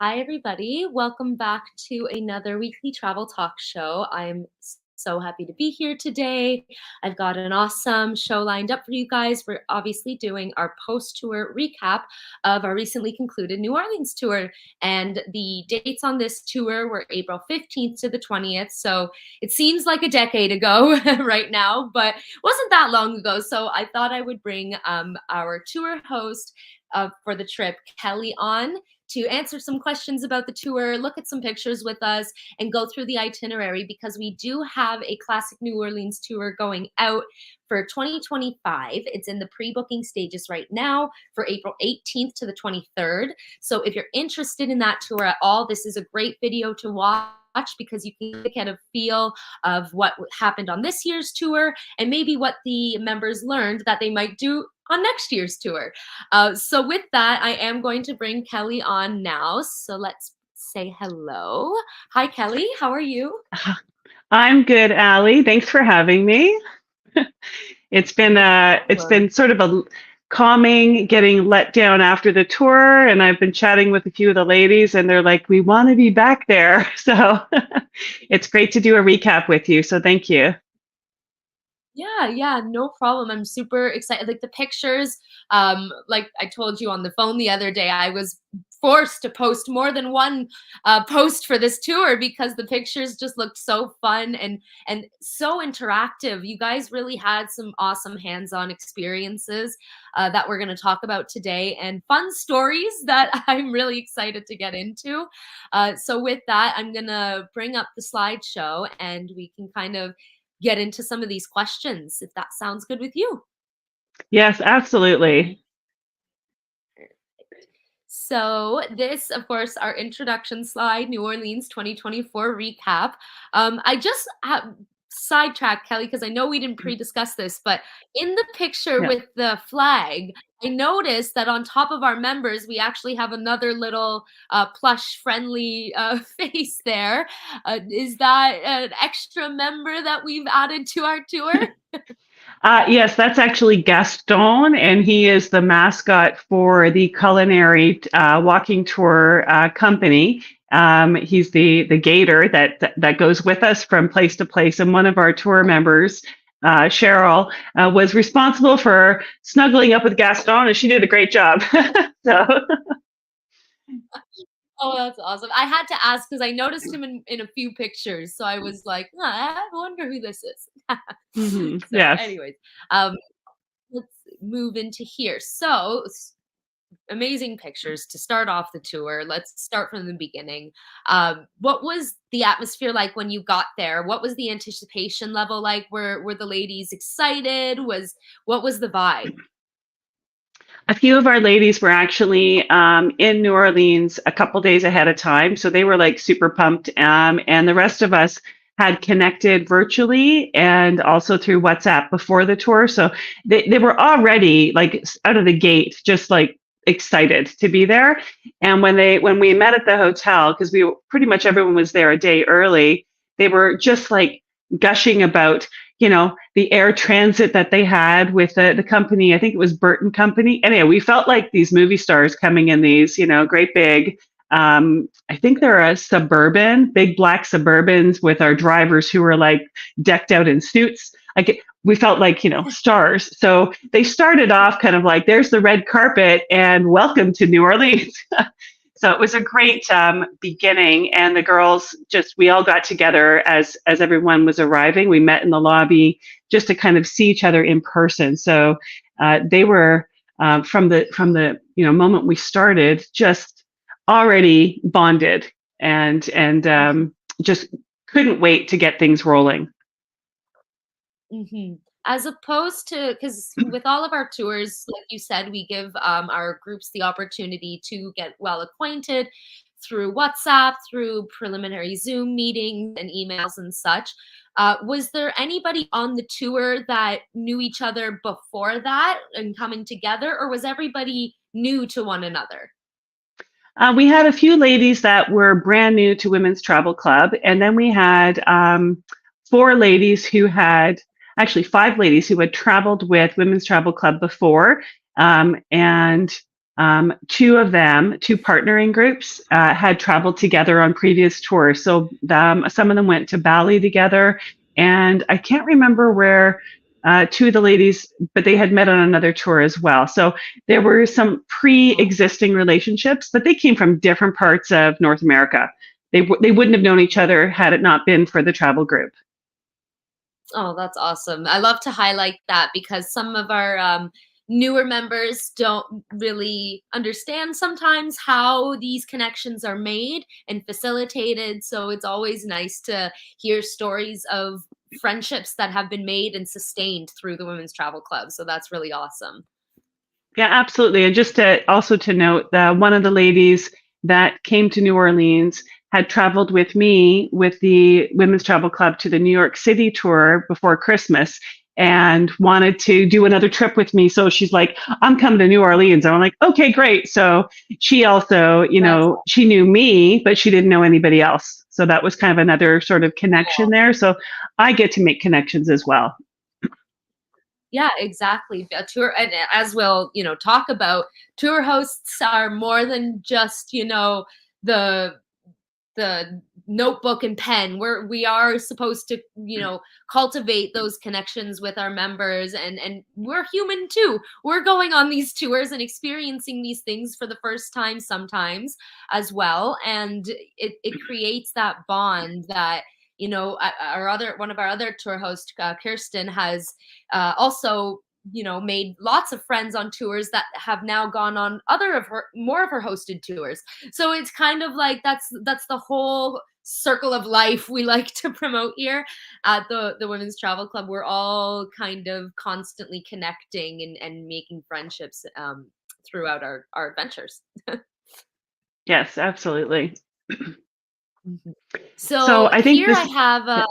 Hi, everybody. Welcome back to another weekly travel talk show. I'm so happy to be here today. I've got an awesome show lined up for you guys. We're obviously doing our post tour recap of our recently concluded New Orleans tour. And the dates on this tour were April 15th to the 20th. So it seems like a decade ago right now, but wasn't that long ago. So I thought I would bring our tour host for the trip, Kelley, on to answer some questions about the tour, look at some pictures with us, and go through the itinerary because we do have a classic New Orleans tour going out for 2025. It's in the pre-booking stages right now for April 18th to the 23rd. So if you're interested in that tour at all, this is a great video to watch because you can get a feel of what happened on this year's tour and maybe what the members learned that they might do on next year's tour. So with that, I am going to bring Kelley on now. So let's say hello. Hi, Kelley. How are you? I'm good, Allie. Thanks for having me. It's Hello. been sort of a calming, getting let down after the tour, and I've been chatting with a few of the ladies, and they're like, "We want to be back there." So it's great to do a recap with you. So thank you. Yeah, no problem. I'm super excited. Like the pictures, like I told you on the phone the other day, I was forced to post more than one post for this tour because the pictures just looked so fun and so interactive. You guys really had some awesome hands-on experiences that we're going to talk about today and fun stories that I'm really excited to get into. So with that, I'm going to bring up the slideshow and we can kind of get into some of these questions, if that sounds good with you. Yes, absolutely. So this, of course, our introduction slide, New Orleans 2024 recap. I just sidetracked Kelley because I know we didn't pre-discuss this, but in the picture Yeah. with the flag, I noticed that on top of our members, we actually have another little plush friendly face there. Is that an extra member that we've added to our tour? Yes, that's actually Gaston, and he is the mascot for the culinary walking tour company. He's the gator that goes with us from place to place, and one of our tour members, Cheryl, was responsible for snuggling up with Gaston, and she did a great job. So Oh, that's awesome. I had to ask because I noticed him in a few pictures. So I was like, I wonder who this is. So, yes. anyways, let's move into here. So, amazing pictures to start off the tour. Let's start from the beginning. What was the atmosphere like when you got there? What was the anticipation level like? Were the ladies excited? What was the vibe? A few of our ladies were actually in New Orleans a couple days ahead of time, so they were like super pumped. And the rest of us had connected virtually and also through WhatsApp before the tour. So they were already like out of the gate, just like excited to be there. And when we met at the hotel, because pretty much everyone was there a day early, they were just like gushing about the air transit that they had with the company. I think it was Burton Company. Anyway, we felt like these movie stars coming in these, great big, I think they're a suburban, big black Suburbans with our drivers who were like decked out in suits. Like we felt like, stars. So they started off kind of like, there's the red carpet and welcome to New Orleans. So it was a great beginning, and the girls we all got together as everyone was arriving. We met in the lobby just to kind of see each other in person. So they were from the moment we started just already bonded and just couldn't wait to get things rolling. As opposed to, because with all of our tours, like you said, we give our groups the opportunity to get well acquainted through WhatsApp, through preliminary Zoom meetings and emails and such. Was there anybody on the tour that knew each other before that and coming together, or was everybody new to one another? We had a few ladies that were brand new to Women's Travel Club, and then we had four ladies who had actually five ladies who had traveled with Women's Travel Club before, and Two of them, two partnering groups, had traveled together on previous tours. So some of them went to Bali together, and I can't remember where two of the ladies, but they had met on another tour as well. So there were some pre-existing relationships, but they came from different parts of North America. They wouldn't have known each other had it not been for the travel group. Oh, that's awesome. I love to highlight that because some of our newer members don't really understand sometimes how these connections are made and facilitated. So it's always nice to hear stories of friendships that have been made and sustained through the Women's Travel Club. So that's really awesome. Yeah, absolutely. And just to also to note that one of the ladies that came to New Orleans had traveled with me with the Women's Travel Club to the New York City tour before Christmas and wanted to do another trip with me. So she's like, I'm coming to New Orleans. And I'm like, okay, great. So she also, she knew me, but she didn't know anybody else. So that was kind of another sort of connection there. So I get to make connections as well. Yeah, exactly. A tour, and as we'll, talk about, tour hosts are more than just, the notebook and pen. We are supposed to, cultivate those connections with our members, and we're human too. We're going on these tours and experiencing these things for the first time sometimes as well, and it creates that bond that one of our other tour hosts, Kirsten, has also made lots of friends on tours that have now gone on more of her hosted tours. So it's kind of like that's the whole circle of life we like to promote here at the Women's Travel Club. We're all kind of constantly connecting and making friendships throughout our adventures. Yes, absolutely. So I think here I have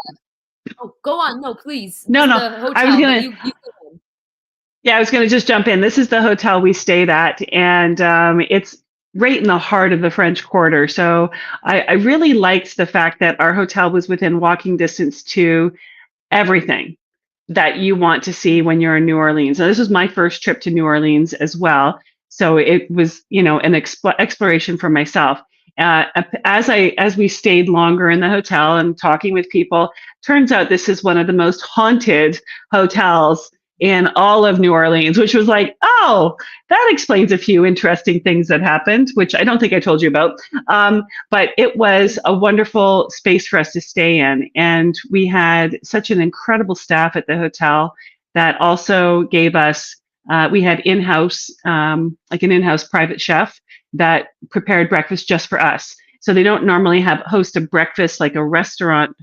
oh, go on. No, please. No, The I hotel was that gonna. you Yeah, I was gonna just jump in. This is the hotel we stayed at, and it's right in the heart of the French Quarter. So I really liked the fact that our hotel was within walking distance to everything that you want to see when you're in New Orleans. Now, this was my first trip to New Orleans as well, so it was an exploration for myself. As we stayed longer in the hotel and talking with people, turns out this is one of the most haunted hotels in all of New Orleans, which was like, oh, that explains a few interesting things that happened, which I don't think I told you about. But it was a wonderful space for us to stay in. And we had such an incredible staff at the hotel that also gave us, we had in-house, like an in-house private chef that prepared breakfast just for us. So they don't normally host a breakfast like a restaurant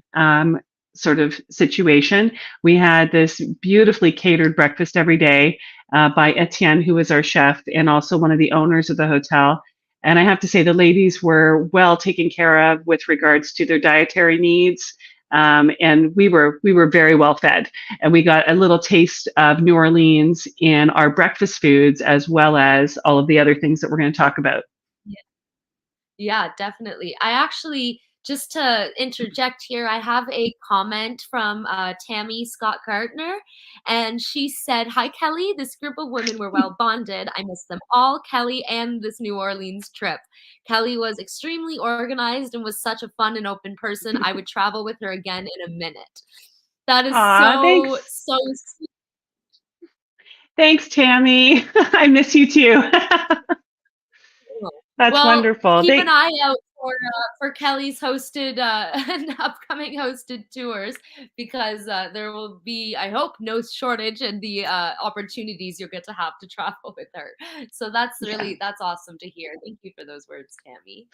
sort of situation. We had this beautifully catered breakfast every day by Etienne, who was our chef and also one of the owners of the hotel. And I have to say, the ladies were well taken care of with regards to their dietary needs. And we were very well fed, and we got a little taste of New Orleans in our breakfast foods, as well as all of the other things that we're going to talk about. Yeah, definitely. I actually, just to interject here, I have a comment from Tammy Scott Gardner, and she said, "Hi, Kelley. This group of women were well bonded. I miss them all, Kelley, and this New Orleans trip. Kelley was extremely organized and was such a fun and open person. I would travel with her again in a minute." That is so Thanks. sweet. Thanks, Tammy. I miss you too. That's wonderful. Keep an eye out for Kelley's hosted and upcoming hosted tours, because there will be, I hope, no shortage in the opportunities you'll get to have to travel with her. So that's awesome to hear. Thank you for those words, Tammy.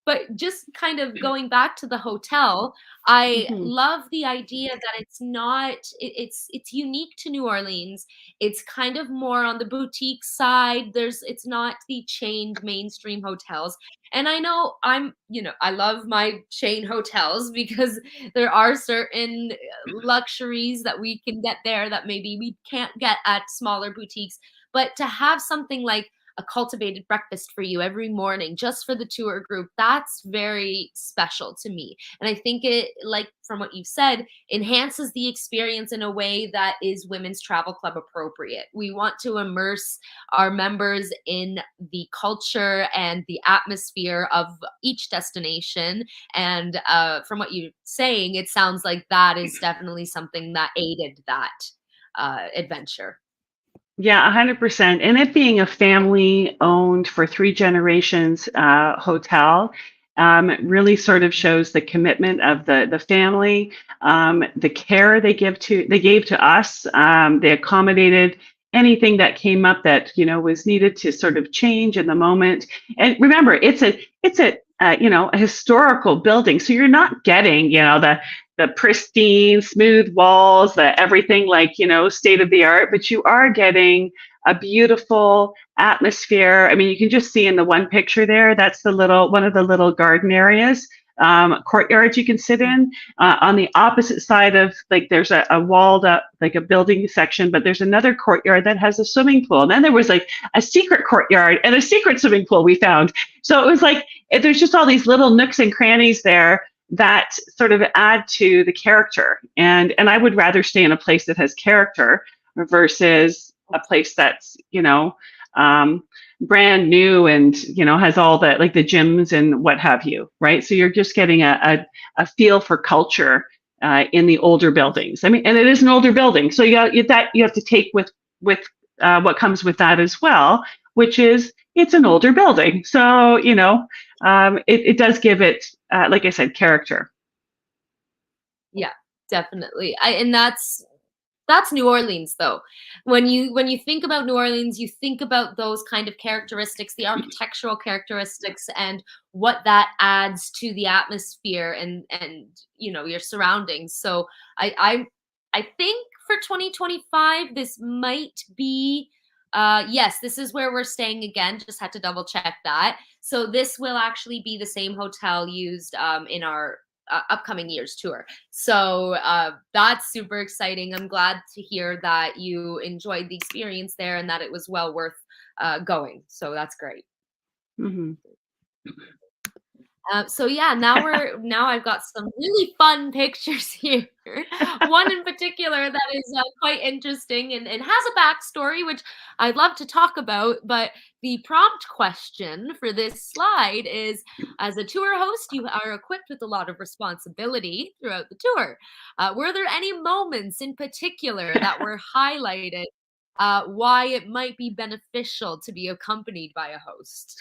But just kind of going back to the hotel, I love the idea that it's not it's unique to New Orleans. It's kind of more on the boutique side. It's not the chained mainstream hotels. And I know I love my chain hotels because there are certain luxuries that we can get there that maybe we can't get at smaller boutiques. But to have something like a cultivated breakfast for you every morning just for the tour group, that's very special to me. And I think it, like from what you've said, enhances the experience in a way that is Women's Travel Club appropriate. We want to immerse our members in the culture and the atmosphere of each destination. And from what you're saying, it sounds like that is definitely something that aided that adventure. Yeah, 100%. And it being a family-owned for 3 generations hotel really sort of shows the commitment of the family, the care they gave to us. They accommodated anything that came up that was needed to sort of change in the moment. And remember, it's a a historical building, so you're not getting the pristine, smooth walls, the everything like, state of the art, but you are getting a beautiful atmosphere. I mean, you can just see in the one picture there, that's one of the little garden areas, courtyards you can sit in. On the opposite side of, like, there's a walled up, like a building section, but there's another courtyard that has a swimming pool. And then there was like a secret courtyard and a secret swimming pool we found. So it was like, there's just all these little nooks and crannies there that sort of add to the character. And I would rather stay in a place that has character versus a place that's, brand new and, has all that, like the gyms and what have you, right? So you're just getting a feel for culture in the older buildings. I mean, and it is an older building. So you have to take with what comes with that as well, which is it's an older building. So, it does give it, like I said, character. Yeah, definitely. And that's New Orleans, though. When you think about New Orleans, you think about those kind of characteristics, the architectural characteristics, and what that adds to the atmosphere and your surroundings. So I think for 2025, this might be. Yes, this is where we're staying again. Just had to double check that. So this will actually be the same hotel used in our upcoming year's tour. So that's super exciting. I'm glad to hear that you enjoyed the experience there and that it was well worth going. So that's great. Mm-hmm. So yeah, now I've got some really fun pictures here. One in particular that is quite interesting and has a backstory, which I'd love to talk about. But the prompt question for this slide is: as a tour host, you are equipped with a lot of responsibility throughout the tour. Were there any moments in particular that were highlighted? Why it might be beneficial to be accompanied by a host?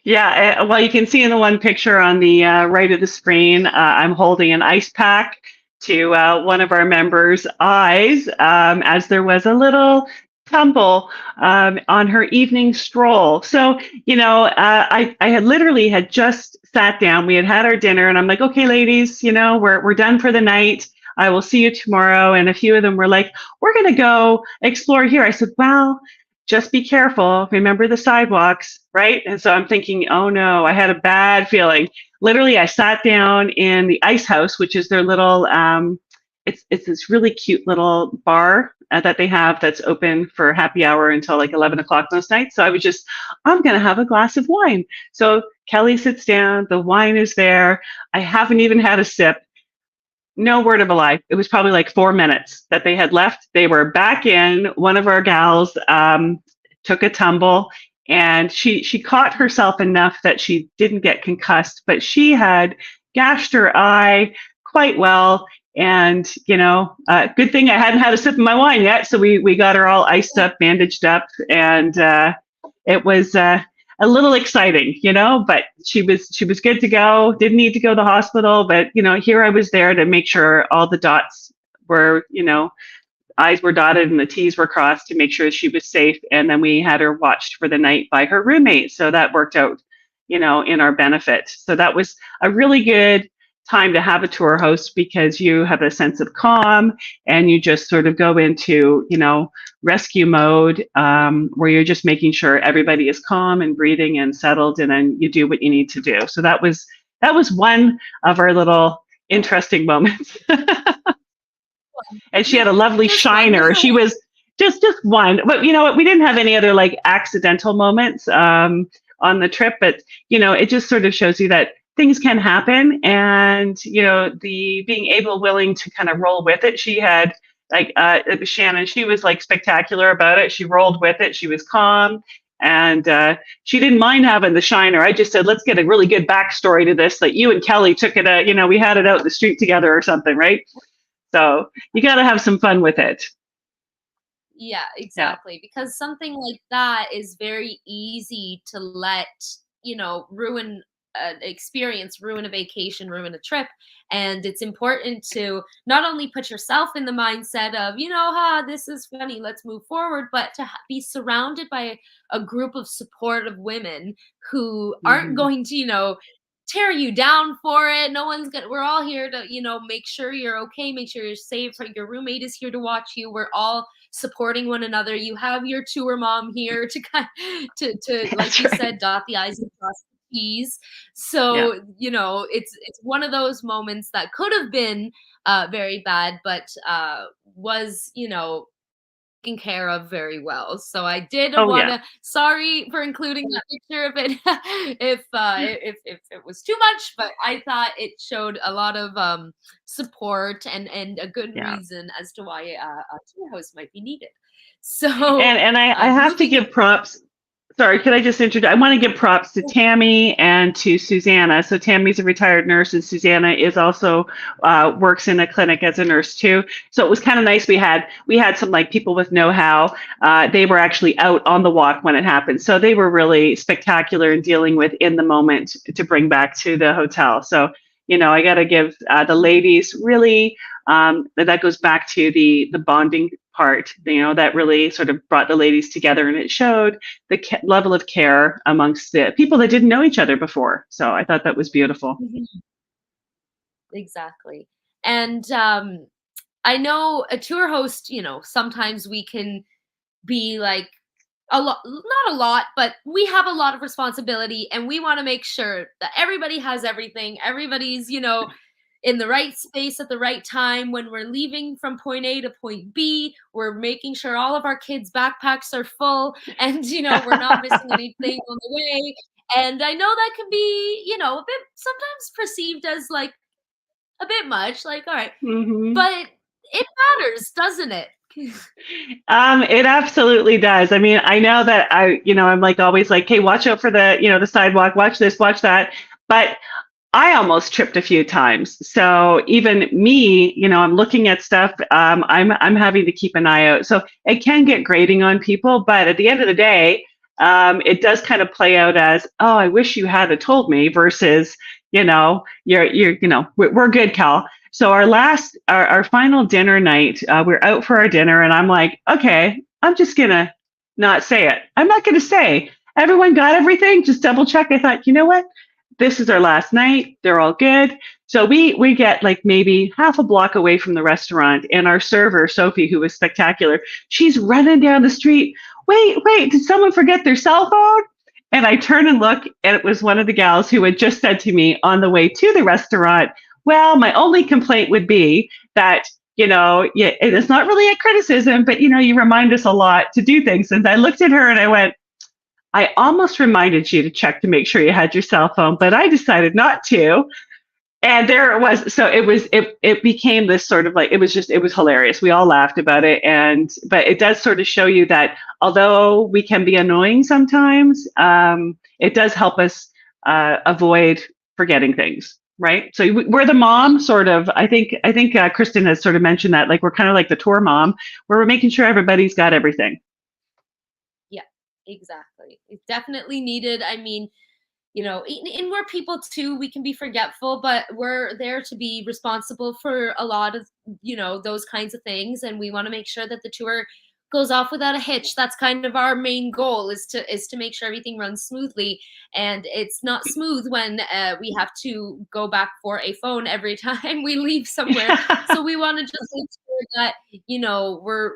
Yeah, well, you can see in the one picture on the right of the screen, I'm holding an ice pack to one of our members' eyes as there was a little tumble on her evening stroll. So, I had just sat down. We had our dinner, and I'm like, okay, ladies, we're done for the night. I will see you tomorrow. And a few of them were like, we're going to go explore here. I said, well, just be careful. Remember the sidewalks, right? And so I'm thinking, oh no, I had a bad feeling. Literally, I sat down in the ice house, which is their little, it's this really cute little bar that they have that's open for happy hour until like 11 o'clock most nights. So I'm going to have a glass of wine. So Kelley sits down, the wine is there. I haven't even had a sip. No word of a lie. It was probably like 4 minutes that they had left. They were back in. One of our gals took a tumble, and she caught herself enough that she didn't get concussed, but she had gashed her eye quite well. And, good thing I hadn't had a sip of my wine yet. So we got her all iced up, bandaged up, and it was a little exciting, but she was good to go. Didn't need to go to the hospital, but here I was there to make sure all the dots were, I's were dotted and the T's were crossed to make sure she was safe. And then we had her watched for the night by her roommate. So that worked out, in our benefit. So that was a really good time to have a tour host because you have a sense of calm and you just sort of go into, rescue mode where you're just making sure everybody is calm and breathing and settled, and then you do what you need to do. So that was one of our little interesting moments. And she had a lovely shiner. She was just one. But you know what? We didn't have any other like accidental moments on the trip. But you know, it just sort of shows you that things can happen, and you know, the being able, willing to kind of roll with it. She had like Shannon. She was like spectacular about it. She rolled with it. She was calm. And she didn't mind having the shiner. I just said, let's get a really good backstory to this. Like you and Kelley took it, you know, we had it out in the street together or something, right? So you got to have some fun with it. Yeah, Yeah. exactly. Because something like that is very easy to let, ruin an experience, ruin a vacation, ruin a trip. And it's important to not only put yourself in the mindset of, this is funny, let's move forward, but to be surrounded by a group of supportive women who aren't Mm-hmm. going to, tear you down for it. No one's gonna, we're all here to, make sure you're okay, make sure you're safe. Your roommate is here to watch you. We're all supporting one another. You have your tour mom here to kind to like That's you right. said, dot the i's and cross the t's. Yeah. So it's one of those moments that could have been very bad, but was taken care of very well. So I did Oh want yeah. to, sorry for including that picture of it if it was too much, but I thought it showed a lot of support and a good Yeah. reason as to why a tour host might be needed. So And I have to moving give props. Sorry, could I just introduce? I want to give props to Tammy and to Susanna. So Tammy's a retired nurse, and Susanna is also works in a clinic as a nurse too. So it was kind of nice. We had some like people with know-how. They were actually out on the walk when it happened, so they were really spectacular in dealing with in the moment to bring back to the hotel. So you know, I got to give the ladies really. That goes back to the bonding part, you know, that really sort of brought the ladies together, and it showed the level of care amongst the people that didn't know each other before. So I thought that was beautiful. Mhm. Exactly. And I know a tour host, sometimes we can be like a lot, not a lot, but we have a lot of responsibility and we want to make sure that everybody has everything. Everybody's, in the right space at the right time. When we're leaving from point A to point B, we're making sure all of our kids' backpacks are full and, we're not missing anything on the way. And I know that can be, a bit sometimes perceived as like a bit much, like, all right, Hmm. but it matters, doesn't it? It absolutely does. I mean, I know that I'm like always like, hey, watch out for the sidewalk, watch this, watch that. But I almost tripped a few times. So even me, I'm looking at stuff. I'm having to keep an eye out. So it can get grating on people, but at the end of the day, it does kind of play out as, oh, I wish you had told me versus, we're good, Cal. So our final dinner night, we're out for our dinner, and I'm like, okay, I'm just gonna not say it. I'm not gonna say everyone got everything. Just double check. I thought, you know what? This is our last night. They're all good. So we get like maybe half a block away from the restaurant, and our server, Sophie, who was spectacular, she's running down the street. Wait, did someone forget their cell phone? And I turn and look, and it was one of the gals who had just said to me on the way to the restaurant, well, my only complaint would be that, yeah, it's not really a criticism, but, you remind us a lot to do things. And I looked at her and I went, I almost reminded you to check to make sure you had your cell phone, but I decided not to. And there it was. So it became this sort of like, it was hilarious. We all laughed about it. But it does sort of show you that although we can be annoying sometimes, it does help us avoid forgetting things. Right. So we're the mom sort of, I think Kristen has sort of mentioned that, like, we're kind of like the tour mom where we're making sure everybody's got everything. Yeah, exactly. It's definitely needed. I mean, and we're people too. We can be forgetful, but we're there to be responsible for a lot of, those kinds of things. And we want to make sure that the tour goes off without a hitch. That's kind of our main goal is to make sure everything runs smoothly. And it's not smooth when we have to go back for a phone every time we leave somewhere. So we want to just make sure that,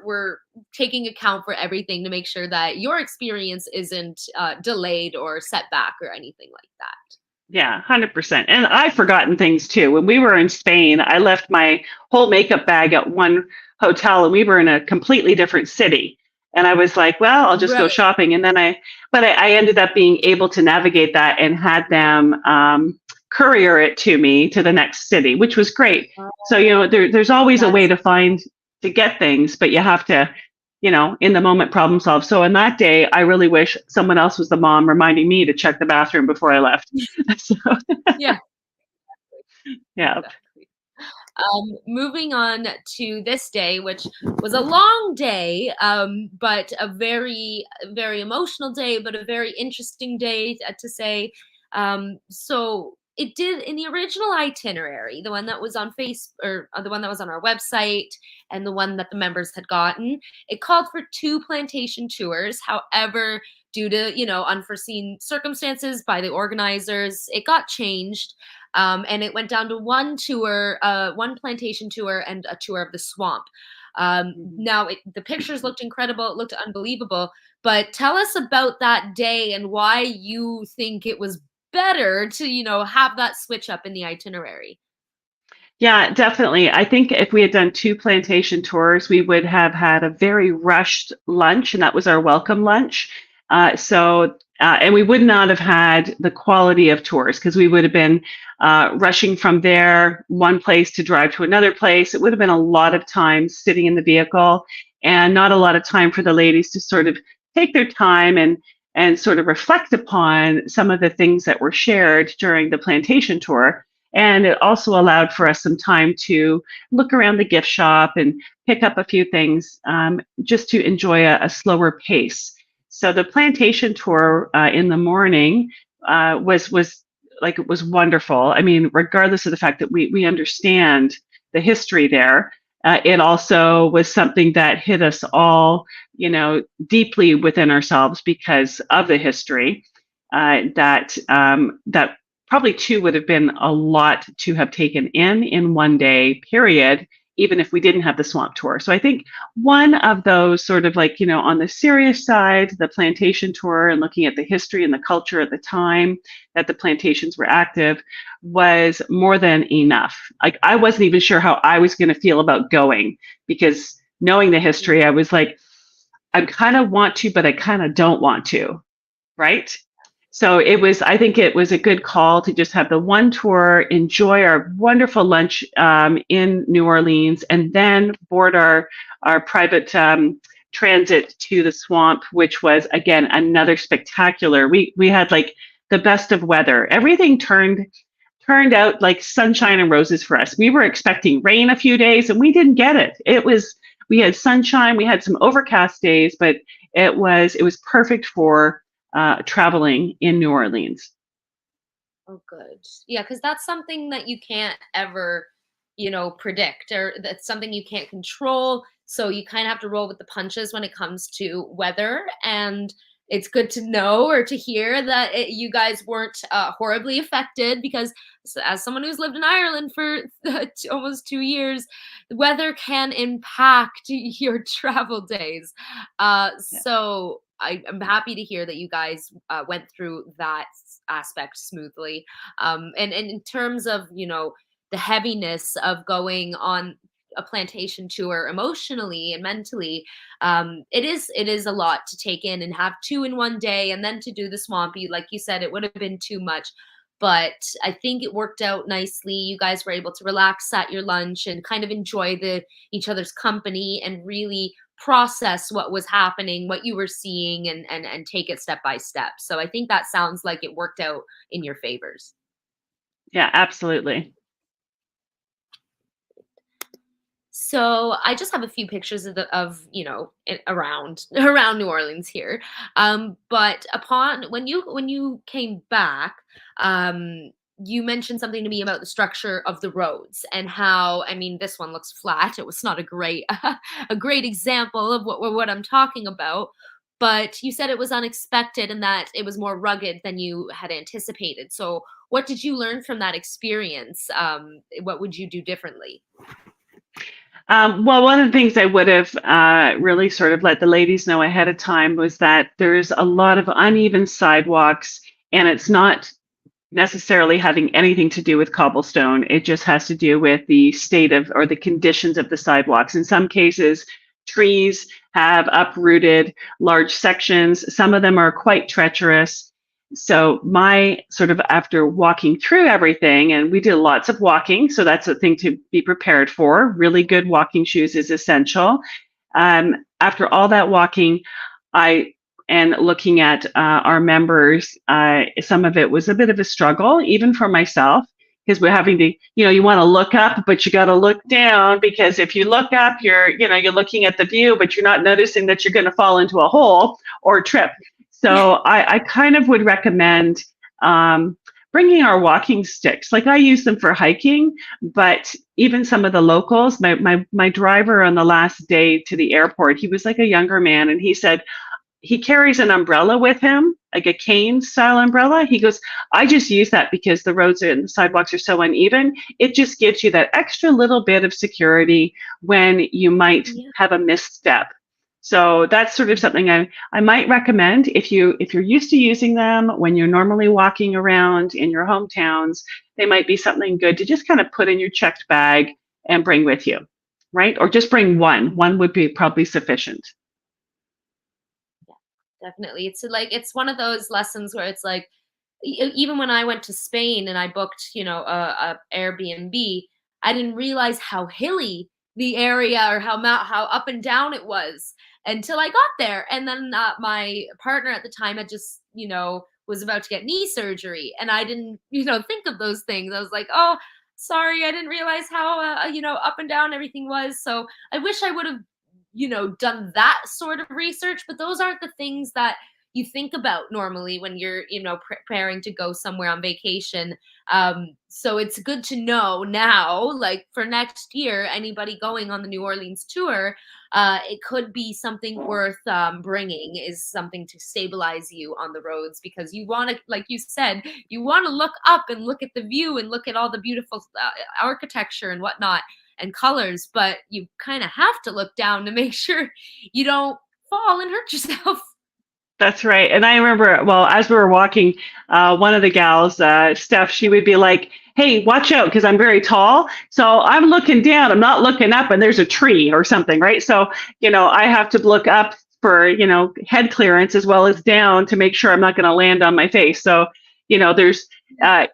we're taking account for everything to make sure that your experience isn't delayed or set back or anything like that. Yeah, 100%. And I've forgotten things too. When we were in Spain, I left my whole makeup bag at one hotel, and we were in a completely different city. And I was like, well, I'll just go Right. shopping. And then I ended up being able to navigate that and had them courier it to me to the next city, which was great. So, there's always a way That's to get things, but you have to, in the moment problem solve. So on that day, I really wish someone else was the mom reminding me to check the bathroom before I left. So, yeah. yeah. Exactly. Moving on to this day, which was a long day, but a very, very emotional day, but a very interesting day to say. So it did in the original itinerary, the one that was on the one that was on our website, and the one that the members had gotten. It called for 2 plantation tours. However, due to unforeseen circumstances by the organizers, it got changed. And it went down to 1 tour, 1 plantation tour, and a tour of the swamp. Now, the pictures looked incredible. It looked unbelievable. But tell us about that day and why you think it was better to, have that switch up in the itinerary. Yeah, definitely. I think if we had done 2 plantation tours, we would have had a very rushed lunch, and that was our welcome lunch. And we would not have had the quality of tours because we would have been rushing from there, one place to drive to another place. It would have been a lot of time sitting in the vehicle and not a lot of time for the ladies to sort of take their time and sort of reflect upon some of the things that were shared during the plantation tour. And it also allowed for us some time to look around the gift shop and pick up a few things just to enjoy a slower pace. So the plantation tour in the morning was like, it was wonderful. I mean, regardless of the fact that we understand the history there, it also was something that hit us all, deeply within ourselves because of the history. That probably 2 would have been a lot to have taken in one day period, even if we didn't have the swamp tour. So I think one of those sort of like, on the serious side, the plantation tour and looking at the history and the culture at the time that the plantations were active was more than enough. Like, I wasn't even sure how I was going to feel about going because knowing the history, I was like, I kind of want to, but I kind of don't want to. Right. So I think it was a good call to just have the 1 tour, enjoy our wonderful lunch in New Orleans, and then board our private transit to the swamp, which was, again, another spectacular. We had like the best of weather. Everything turned out like sunshine and roses for us. We were expecting rain a few days and we didn't get it. We had sunshine, we had some overcast days, but it was perfect for traveling in New Orleans. Oh, good. Yeah, because that's something that you can't ever, predict, or that's something you can't control. So you kind of have to roll with the punches when it comes to weather. And it's good to know or to hear that you guys weren't horribly affected because, as someone who's lived in Ireland for almost 2 years, the weather can impact your travel days. Yeah. So I'm happy to hear that you guys went through that aspect smoothly. And in terms of, the heaviness of going on a plantation tour emotionally and mentally, it is a lot to take in and have 2 in one day, and then to do the swampy, like you said, it would have been too much. But I think it worked out nicely. You guys were able to relax at your lunch and kind of enjoy each other's company and really process what was happening, what you were seeing, and take it step by step. So I think that sounds like it worked out in your favors. Yeah, absolutely. So I just have a few pictures around around New Orleans here. But upon when you came back, you mentioned something to me about the structure of the roads and how, I mean, this one looks flat. It was not a great a great example of what I'm talking about. But you said it was unexpected and that it was more rugged than you had anticipated. So what did you learn from that experience? What would you do differently? Well, one of the things I would have really sort of let the ladies know ahead of time was that there's a lot of uneven sidewalks, and it's not necessarily having anything to do with cobblestone. It just has to do with the state of or the conditions of the sidewalks. In some cases, trees have uprooted large sections. Some of them are quite treacherous. So my sort of after walking through everything, and we did lots of walking, so that's a thing to be prepared for. Really good walking shoes is essential. After all that walking, I and looking at our members, some of it was a bit of a struggle, even for myself, because we're having to, you want to look up, but you got to look down, because if you look up, you're looking at the view, but you're not noticing that you're going to fall into a hole or trip. So I kind of would recommend bringing our walking sticks. Like I use them for hiking, but even some of the locals, my driver on the last day to the airport, he was like a younger man, and he said, he carries an umbrella with him, like a cane style umbrella. He goes, I just use that because the roads and the sidewalks are so uneven. It just gives you that extra little bit of security when you might have a misstep. So that's sort of something I might recommend if you're used to using them when you're normally walking around in your hometowns. They might be something good to just kind of put in your checked bag and bring with you, right? Or just bring one. One would be probably sufficient. Definitely. It's one of those lessons where it's like, even when I went to Spain and I booked, a Airbnb, I didn't realize how hilly the area or how up and down it was until I got there. And then my partner at the time had just, was about to get knee surgery, and I didn't, think of those things. I was like, oh, sorry, I didn't realize how, up and down everything was. So I wish I would have done that sort of research, but those aren't the things that you think about normally when you're, preparing to go somewhere on vacation. So it's good to know now, like for next year, anybody going on the New Orleans tour, it could be something worth bringing, is something to stabilize you on the roads, because you want to, like you said, you want to look up and look at the view and look at all the beautiful architecture and whatnot and colors, but you kind of have to look down to make sure you don't fall and hurt yourself. That's right. And I remember, well, as we were walking, one of the gals, Steph, she would be like, hey, watch out, because I'm very tall. So I'm looking down, I'm not looking up, and there's a tree or something, right? So, I have to look up for, head clearance as well as down to make sure I'm not going to land on my face. So, there's,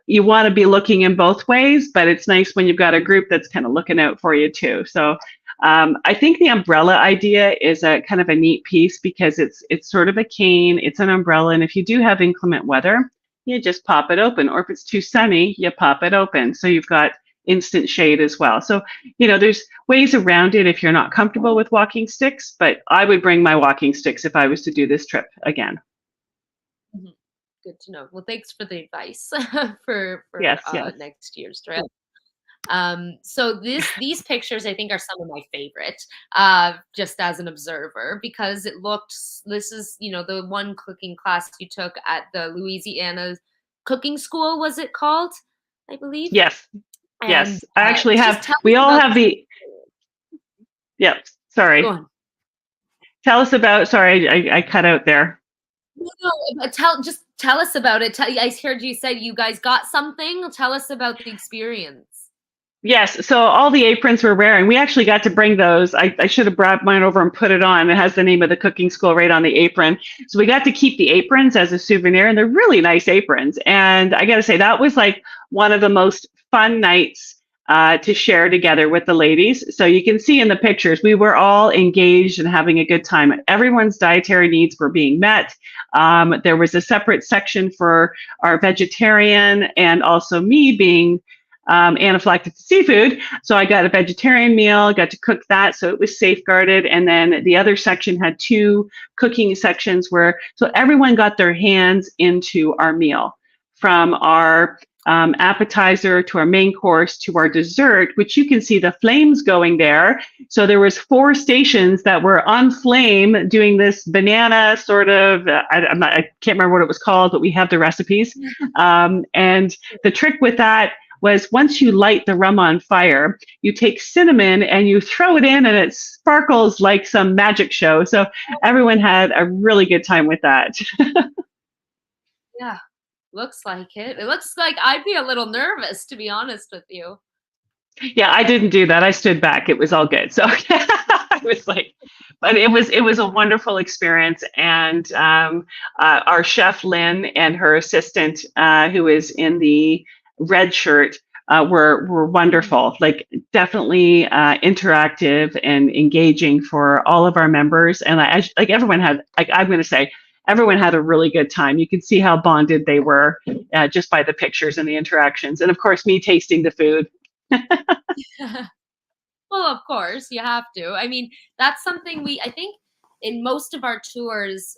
you want to be looking in both ways, but it's nice when you've got a group that's kind of looking out for you too. So I think the umbrella idea is a kind of a neat piece, because it's sort of a cane, it's an umbrella, and if you do have inclement weather, you just pop it open, or if it's too sunny, you pop it open, so you've got instant shade as well. So there's ways around it if you're not comfortable with walking sticks, but I would bring my walking sticks if I was to do this trip again. Mm-hmm. Good to know. Well, thanks for the advice for yes. next year's trip. So these pictures, I think, are some of my favorite, just as an observer, because this is, the one cooking class you took at the Louisiana cooking school, was it called? I believe. Yes. And, yes. I actually we all have Yep. Sorry. Go on. Tell us about, sorry, I cut out there. No, tell us about it. I heard you said you guys got something. Tell us about the experience. Yes, so all the aprons we're wearing, we actually got to bring those. I should have brought mine over and put it on. It has the name of the cooking school right on the apron. So we got to keep the aprons as a souvenir, and they're really nice aprons. And I got to say, that was like one of the most fun nights to share together with the ladies. So you can see in the pictures, we were all engaged and having a good time. Everyone's dietary needs were being met. There was a separate section for our vegetarian, and also me being anaphylactic to seafood. So I got a vegetarian meal, got to cook that, so it was safeguarded. And then the other section had 2 cooking sections so everyone got their hands into our meal, from our appetizer to our main course to our dessert, which you can see the flames going there. So there was 4 stations that were on flame doing this banana sort of, I can't remember what it was called, but we have the recipes. And the trick with that was, once you light the rum on fire, you take cinnamon and you throw it in, and it sparkles like some magic show. So everyone had a really good time with that. Yeah. Looks like it. It looks like I'd be a little nervous, to be honest with you. Yeah, I didn't do that. I stood back. It was all good. So I was like, but it was a wonderful experience. And our chef Lynn and her assistant, who is in the red shirt, were Mhm. wonderful. Like definitely interactive and engaging for all of our members. And like everyone had, like I'm going to say, everyone had a really good time. You could see how bonded they were just by the pictures and the interactions, and of course me tasting the food. Well, of course, you have to. I mean, that's something I think in most of our tours,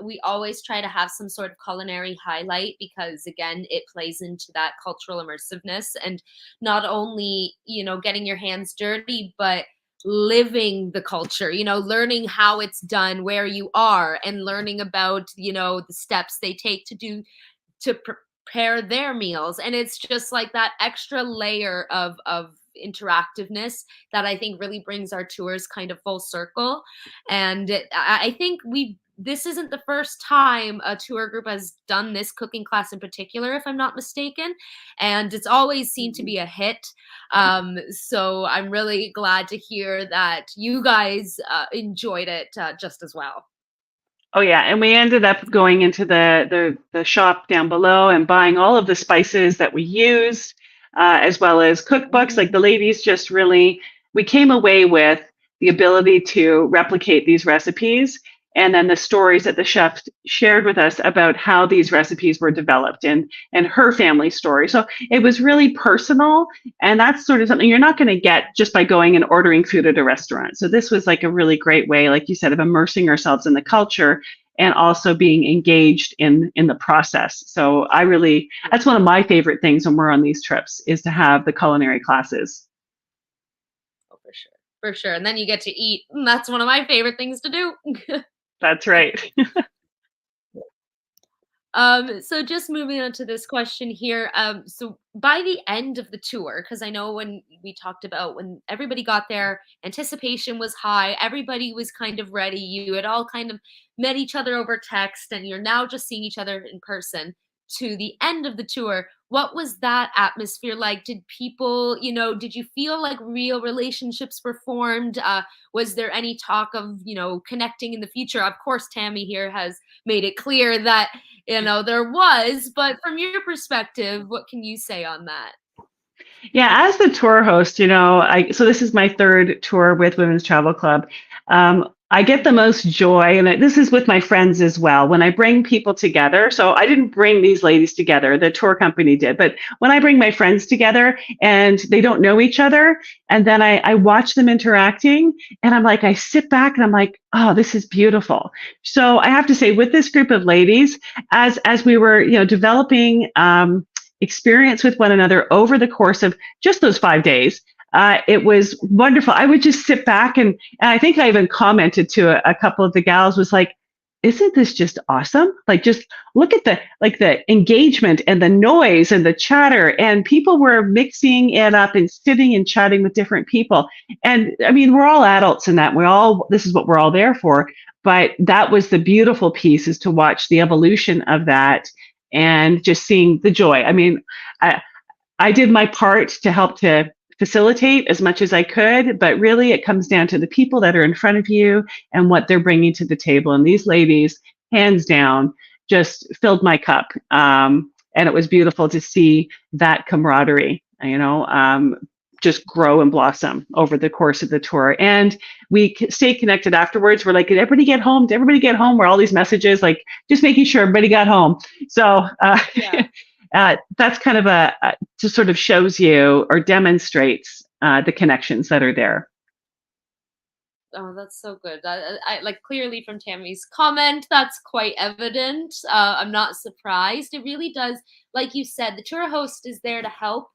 we always try to have some sort of culinary highlight because, again, it plays into that cultural immersiveness and not only, getting your hands dirty, but living the culture, learning how it's done where you are and learning about, the steps they take to prepare their meals, and it's just like that extra layer of interactiveness that I think really brings our tours kind of full circle. And I think we this isn't the first time a tour group has done this cooking class in particular, if I'm not mistaken, and it's always seemed to be a hit. So I'm really glad to hear that you guys enjoyed it just as well. Oh yeah, and we ended up going into the shop down below and buying all of the spices that we used, as well as cookbooks. Like the ladies just really, we came away with the ability to replicate these recipes, and then the stories that the chef shared with us about how these recipes were developed and her family story. So it was really personal, and that's sort of something you're not going to get just by going and ordering food at a restaurant. So this was like a really great way, like you said, of immersing ourselves in the culture and also being engaged in the process. So I really, that's one of my favorite things when we're on these trips, is to have the culinary classes. Oh, for sure. For sure. And then you get to eat. And that's one of my favorite things to do. That's right. So just moving on to this question here. So by the end of the tour, because I know when we talked about when everybody got there, anticipation was high, everybody was kind of ready. You had all kind of met each other over text, and you're now just seeing each other in person. To the end of the tour, what was that atmosphere like? Did people, did you feel like real relationships were formed? Was there any talk of, connecting in the future? Of course, Tammy here has made it clear that there was, but from your perspective, what can you say on that? Yeah, as the tour host, so this is my third tour with Women's Travel Club. I get the most joy, and this is with my friends as well, when I bring people together. So I didn't bring these ladies together, the tour company did, but when I bring my friends together and they don't know each other, and then I watch them interacting, and I'm like, I sit back and I'm like, oh, this is beautiful. So I have to say, with this group of ladies, as we were, developing experience with one another over the course of just those 5 days. It was wonderful. I would just sit back and I think I even commented to a couple of the gals, was like, isn't this just awesome? Like, just look at the engagement and the noise and the chatter, and people were mixing it up and sitting and chatting with different people. And I mean, we're all adults in that. This is what we're all there for. But that was the beautiful piece, is to watch the evolution of that and just seeing the joy. I mean, I, I did my part to help to facilitate as much as I could, but really it comes down to the people that are in front of you and what they're bringing to the table. And these ladies, hands down, just filled my cup. And it was beautiful to see that camaraderie, just grow and blossom over the course of the tour. And we stayed connected afterwards. We're like, did everybody get home? Did everybody get home? Were all these messages, like just making sure everybody got home. So Yeah. that's kind of just sort of shows you or demonstrates the connections that are there. Oh, that's so good. I like clearly from Tammy's comment, that's quite evident. I'm not surprised. It really does, like you said, the tour host is there to help,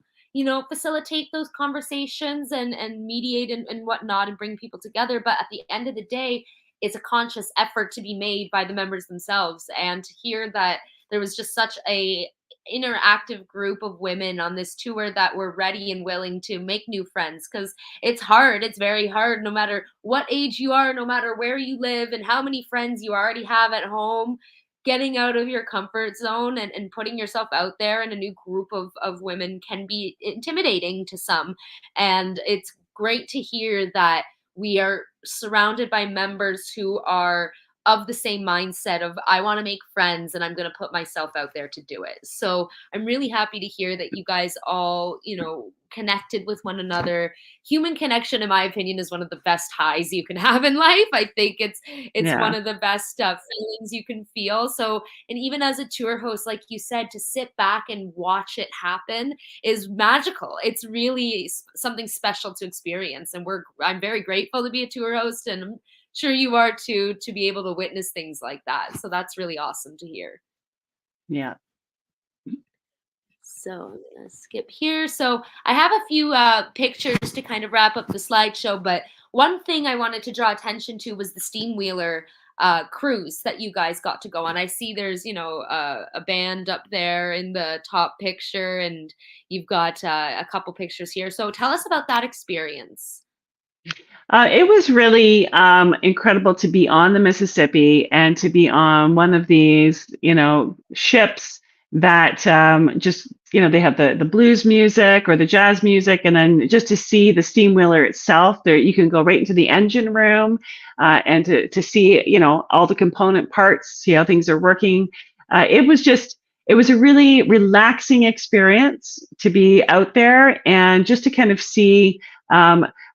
facilitate those conversations and mediate and whatnot and bring people together. But at the end of the day, it's a conscious effort to be made by the members themselves. And to hear that there was just such a interactive group of women on this tour that were ready and willing to make new friends, because it's hard. It's very hard, no matter what age you are, no matter where you live, and how many friends you already have at home. getting out of your comfort zone and putting yourself out there in a new group of women can be intimidating to some. And it's great to hear that we are surrounded by members who are of the same mindset of I want to make friends and I'm going to put myself out there to do it. So I'm really happy to hear that you guys all, connected with one another. Human connection, in my opinion, is one of the best highs you can have in life. I think it's one Yeah. of the best feelings you can feel. So, and even as a tour host, like you said, to sit back and watch it happen is magical. It's really something special to experience, and I'm very grateful to be a tour host, and I'm sure you are too, to be able to witness things like that. So that's really awesome to hear. Yeah. So I'm gonna skip here. So I have a few pictures to kind of wrap up the slideshow, but one thing I wanted to draw attention to was the steam wheeler cruise that you guys got to go on. I see there's a band up there in the top picture, and you've got a couple pictures here. So tell us about that experience. It was really incredible to be on the Mississippi and to be on one of these, ships that just, they have the blues music or the jazz music, and then just to see the steam wheeler itself, there you can go right into the engine room and to see, all the component parts, see how things are working. It was a really relaxing experience to be out there and just to kind of see.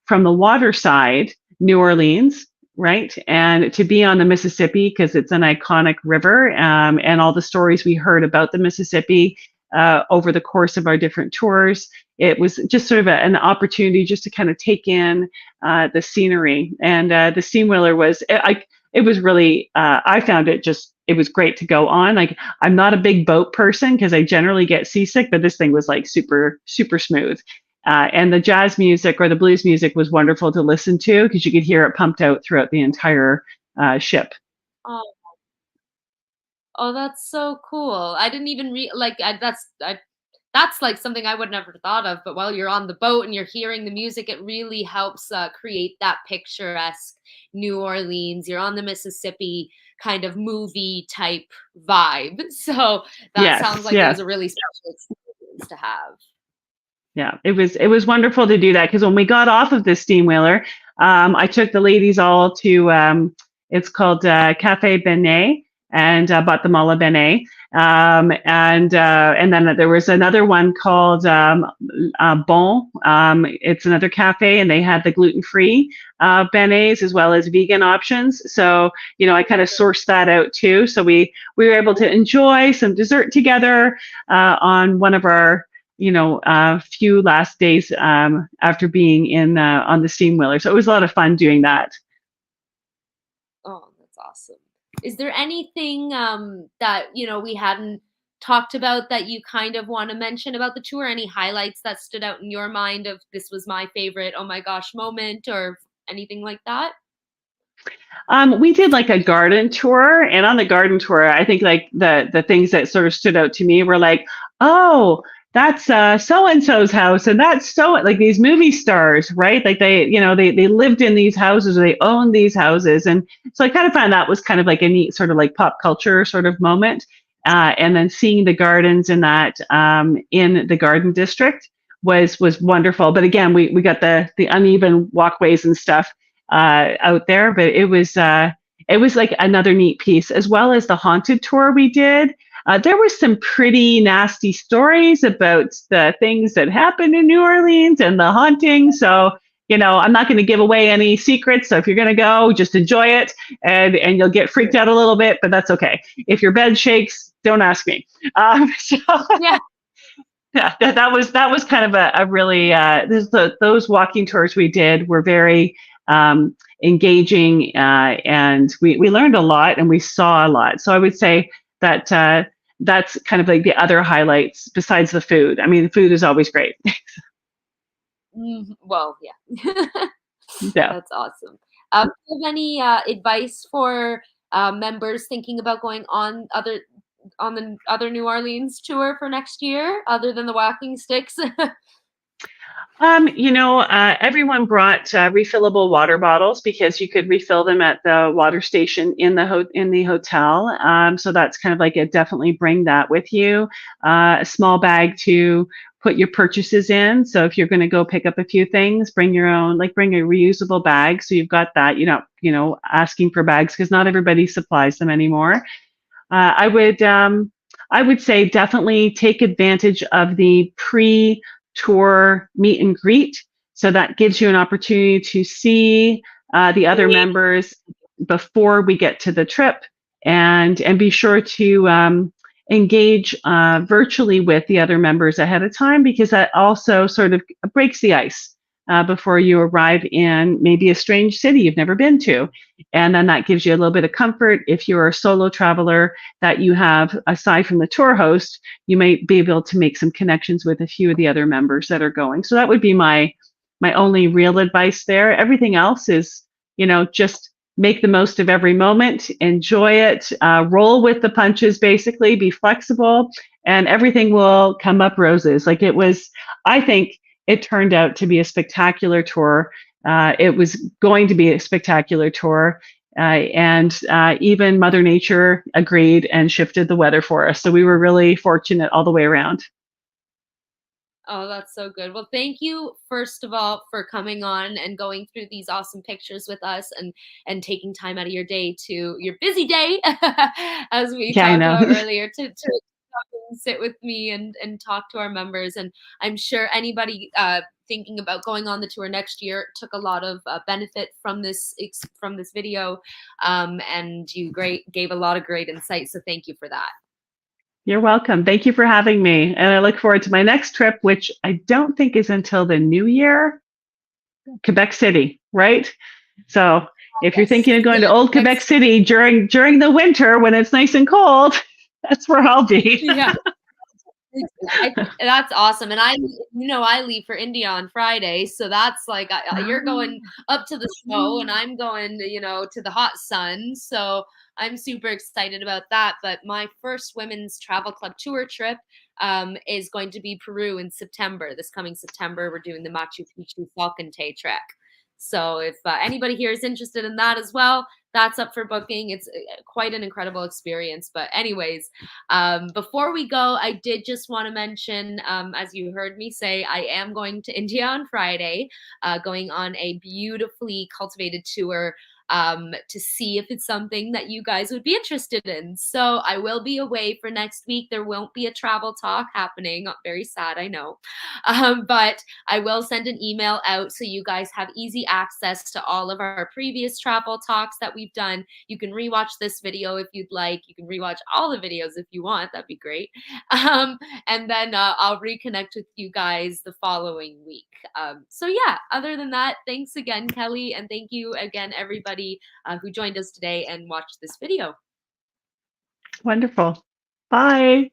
From the water side, New Orleans, right? And to be on the Mississippi because it's an iconic river, and all the stories we heard about the Mississippi over the course of our different tours. It was just sort of an opportunity just to kind of take in the scenery. And the steamwheeler it was really, I found it was great to go on. Like, I'm not a big boat person because I generally get seasick, but this thing was like super, super smooth. And the jazz music or the blues music was wonderful to listen to because you could hear it pumped out throughout the entire ship. Oh, oh, that's so cool. I didn't even that's like something I would never thought of. But while you're on the boat and you're hearing the music, it really helps create that picturesque New Orleans. You're on the Mississippi kind of movie type vibe. So that sounds Yes, like it was yes. a really special experience to have. Yeah, it was wonderful to do that because when we got off of this steamwheeler, I took the ladies all to it's called Cafe Benet and bought them all a benet. And then there was another one called Bon. It's another cafe, and they had the gluten-free beignets as well as vegan options. So I kind of sourced that out too. So we were able to enjoy some dessert together on one of our few last days after being in on the steamwheeler. So it was a lot of fun doing that. Oh, that's awesome. Is there anything that we hadn't talked about that you kind of want to mention about the tour? Any highlights that stood out in your mind of this was my favorite, oh my gosh moment, or anything like that? We did like a garden tour, and on the garden tour, I think like the things that sort of stood out to me were like, oh, that's so and so's house, and that's so like these movie stars, right? Like they lived in these houses, or they owned these houses, and so I kind of found that was kind of like a neat sort of like pop culture sort of moment. And then seeing the gardens in that in the garden district was wonderful. But again, we got the uneven walkways and stuff out there, but it was like another neat piece, as well as the haunted tour we did. There were some pretty nasty stories about the things that happened in New Orleans and the haunting. So, I'm not going to give away any secrets. So if you're going to go, just enjoy it, and you'll get freaked out a little bit, but that's okay. If your bed shakes, don't ask me. So Yeah. yeah, that was kind of a really those walking tours we did were very engaging, and we learned a lot and we saw a lot. So I would say that that's kind of like the other highlights besides the food. I mean, the food is always great. Well, yeah. Yeah. That's awesome. Do you have any advice for members thinking about going on the other New Orleans tour for next year, other than the walking sticks? Everyone brought refillable water bottles because you could refill them at the water station in the hotel. So that's kind of like definitely bring that with you. A small bag to put your purchases in. So if you're going to go pick up a few things, bring your own, like bring a reusable bag. So you've got that. You're not, asking for bags because not everybody supplies them anymore. Uh, I would um, I would say definitely take advantage of the pre-tour meet and greet. So that gives you an opportunity to see the other members before we get to the trip, and be sure to engage virtually with the other members ahead of time, because that also sort of breaks the ice before you arrive in maybe a strange city you've never been to. And then that gives you a little bit of comfort if you're a solo traveler, that you have, aside from the tour host, you might be able to make some connections with a few of the other members that are going. So that would be my only real advice there. Everything else is, just make the most of every moment, enjoy it, roll with the punches, basically, be flexible, and everything will come up roses. Like it was, I think it turned out to be a spectacular tour. It was going to be a spectacular tour. And even Mother Nature agreed and shifted the weather for us. So we were really fortunate all the way around. Oh, that's so good. Well, thank you first of all for coming on and going through these awesome pictures with us, and taking time out of your day, to your busy day as we Yeah, I talked know. about earlier, to come and sit with me and talk to our members. And I'm sure anybody thinking about going on the tour next year took a lot of benefit from this video, and you gave a lot of great insight. So thank you for that. You're welcome. Thank you for having me. And I look forward to my next trip, which I don't think is until the new year, Quebec City, right? So if you're Yes, thinking of going to yeah, old Quebec City during the winter when it's nice and cold, that's where I'll be. yeah. That's awesome. And I leave for India on Friday, so that's like you're going up to the snow, and I'm going, to the hot sun. So I'm super excited about that. But my first women's travel club tour trip is going to be Peru in September. This coming September, we're doing the Machu Picchu Falcon trek. So if anybody here is interested in that as well, that's up for booking. It's quite an incredible experience. But anyways, before we go, I did just want to mention, as you heard me say, I am going to India on Friday, going on a beautifully cultivated tour, to see if it's something that you guys would be interested in. So I will be away for next week. There won't be a travel talk happening. Very sad, I know. But I will send an email out so you guys have easy access to all of our previous travel talks that we've done. You can rewatch this video if you'd like. You can rewatch all the videos if you want. That'd be great. And then I'll reconnect with you guys the following week. So yeah, other than that, thanks again, Kelley. And thank you again, everybody who joined us today and watched this video. Wonderful. Bye.